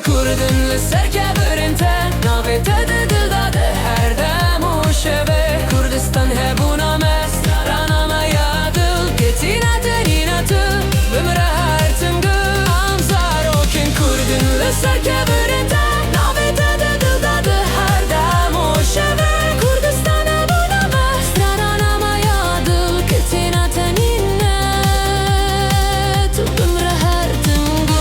Kurdin li ser kevirin te navê te de dildade her dem û şeve Kurdistan hebûna me strana me ya dil ketîne tenîne tu bimre her tim gul Am zarokên Kurdin li ser kevirin te navê te de dildade her dem û şeve Kurdistan hebûna me strana me ya dil ketîne tenîne tu bimre her tim gul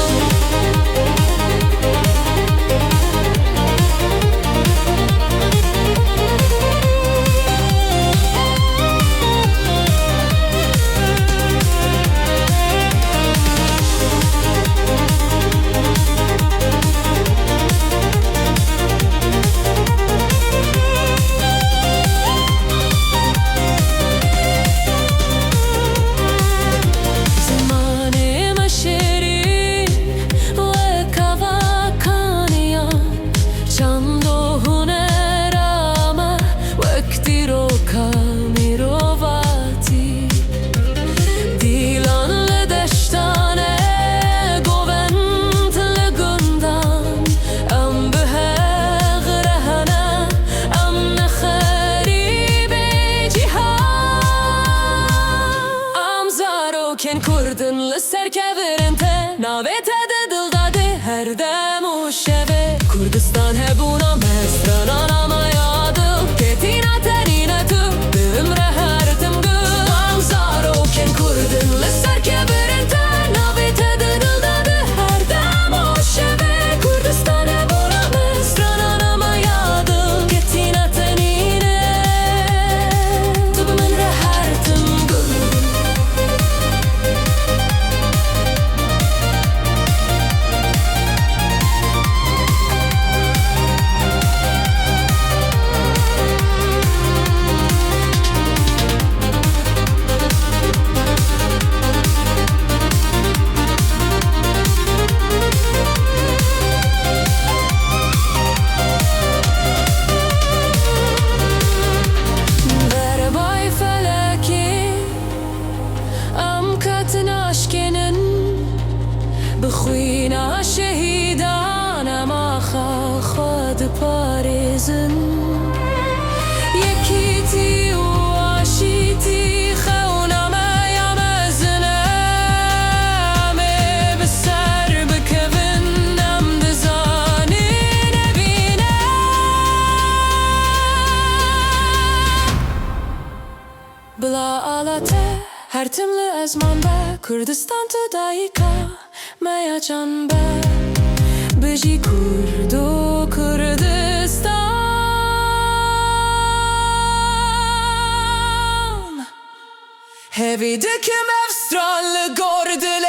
Kurdin li ser kevirin te navê te de dildade her dem û şeve Kurdistan hebûna me strana me ya dil ketîne tenîne tu bimre her tim gul Am zarokên Kurdin li ser kevirin te navê te de dildade her dem û şeve Kurdistan hebûna me strana me ya dil ketîne tenîne tu bimre her tim gul بخوینا شهیدانم آخا خود پارزن یکی تی و آشیتی خونم ایم ازنم بسر بکونم دزانی نبینم بلا آلاته her timli ezman be Kurdistan tu dayika meya can be Bijî Kurdu Kurdistan Hevi dyküm av stråle går det